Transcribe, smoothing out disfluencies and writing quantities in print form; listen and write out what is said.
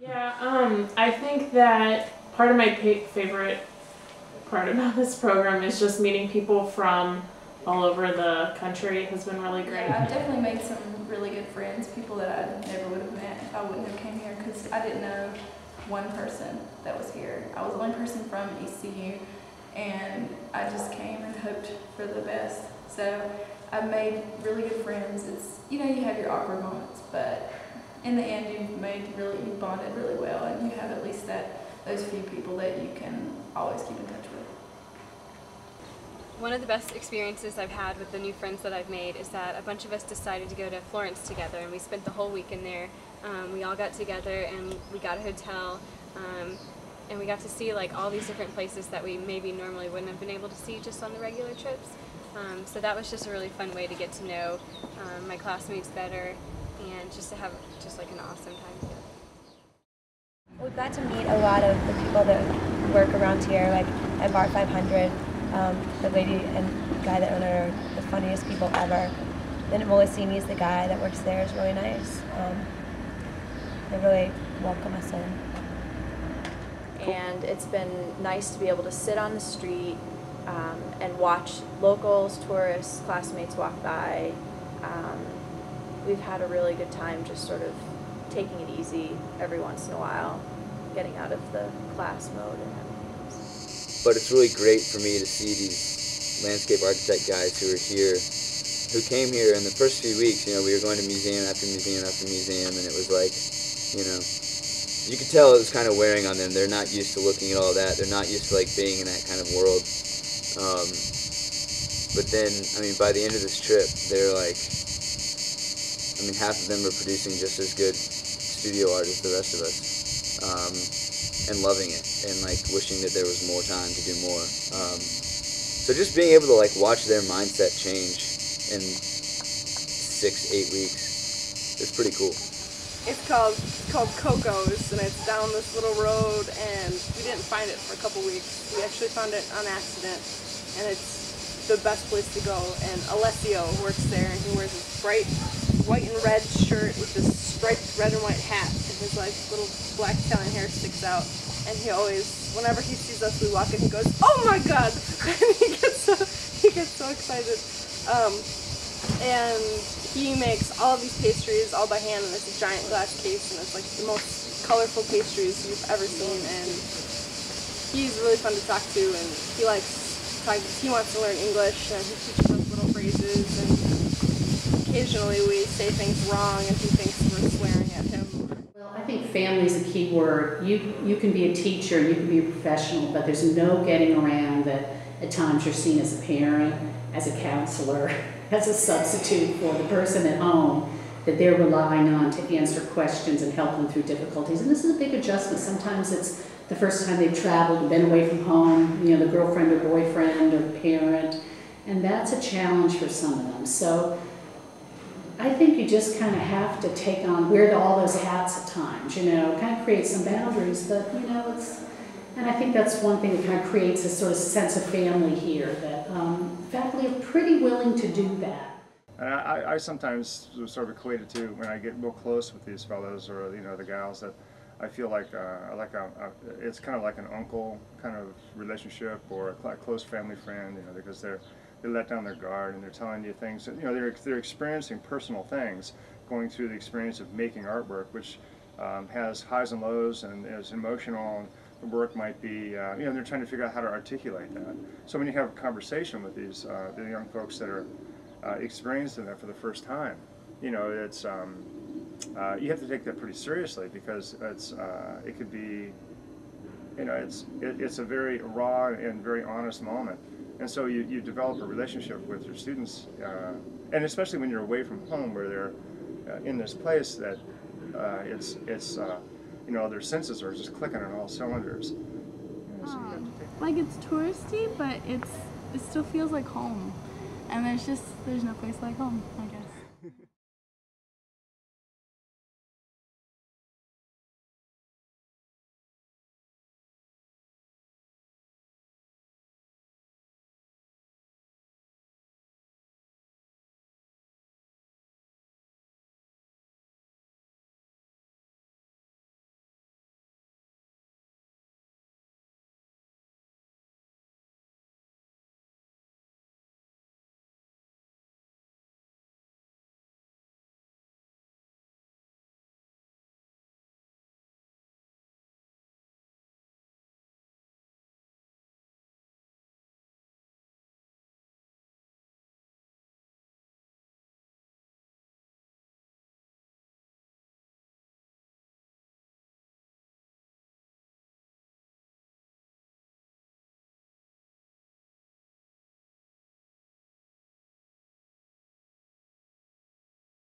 Yeah, I think that part of my favorite part about this program is just meeting people from all over the country has been really great. Yeah, I've definitely made some really good friends, people that I never would have met if I wouldn't have came here, because I didn't know one person that was here. I was the only person from ECU, and I just came and hoped for the best. So I've made really good friends. It's, you know, you have your awkward moments, but in the end you've bonded really well, and you have at least those few people that you can always keep in touch with. One of the best experiences I've had with the new friends that I've made is that a bunch of us decided to go to Florence together, and we spent the whole weekend there. We all got together and we got a hotel, and we got to see like all these different places that we maybe normally wouldn't have been able to see just on the regular trips. So that was just a really fun way to get to know my classmates better and just to have just like an awesome time together. We've got to meet a lot of the people that work around here, like at Bar 500. The lady and guy that own it are the funniest people ever. Then Molesini's the guy that works there is really nice. They really welcome us in. And it's been nice to be able to sit on the street and watch locals, tourists, classmates walk by. We've had a really good time just sort of taking it easy every once in a while, getting out of the class mode and everything else. But it's really great for me to see these landscape architect guys who are here, who came here in the first few weeks. You know, we were going to museum after museum after museum, and it was like, you know, you could tell it was kind of wearing on them. They're not used to looking at all that. They're not used to like being in that kind of world. But then, I mean, by the end of this trip, they're like, I mean, half of them are producing just as good studio art as the rest of us, and loving it, and like wishing that there was more time to do more. So just being able to like watch their mindset change in 6-8 weeks is pretty cool. It's called Coco's, and it's down this little road, and we didn't find it for a couple weeks. We actually found it on accident, and it's the best place to go. And Alessio works there, and he wears this bright white and red shirt with this striped red and white hat, and his like little black Italian hair sticks out. And he always, whenever he sees us, we walk in, he goes, "Oh my God!" And he gets so excited. And he makes all of these pastries all by hand, and it's a giant glass case, and it's like the most colorful pastries you've ever seen. And he's really fun to talk to, and he wants to learn English, and he teaches us little phrases, and occasionally we say things wrong, and he thinks we're swearing at him. Well, I think family is a key word. You can be a teacher, you can be a professional, but there's no getting around that at times you're seen as a parent, as a counselor, as a substitute for the person at home that they're relying on to answer questions and help them through difficulties. And this is a big adjustment. Sometimes it's the first time they've traveled, been away from home, you know, the girlfriend or boyfriend or parent, and that's a challenge for some of them. So I think you just kind of have to take on, wear all those hats at times, you know, kind of create some boundaries, but, you know, and I think that's one thing that kind of creates a sort of sense of family here, that faculty are pretty willing to do that. And I sometimes sort of equate it to when I get real close with these fellows or, you know, the gals, that I feel like it's kind of like an uncle kind of relationship, or a close family friend, you know, because they let down their guard and they're telling you things that, you know, they're experiencing personal things, going through the experience of making artwork, which has highs and lows and is emotional. And the work might be, you know, they're trying to figure out how to articulate that. So when you have a conversation with these the young folks that are experiencing that for the first time, you know, it's you have to take that pretty seriously, because it could be, you know, it's a very raw and very honest moment. And so you develop a relationship with your students, and especially when you're away from home, where they're in this place that you know, their senses are just clicking on all cylinders. You know, so like it's touristy, but it still feels like home, and there's no place like home.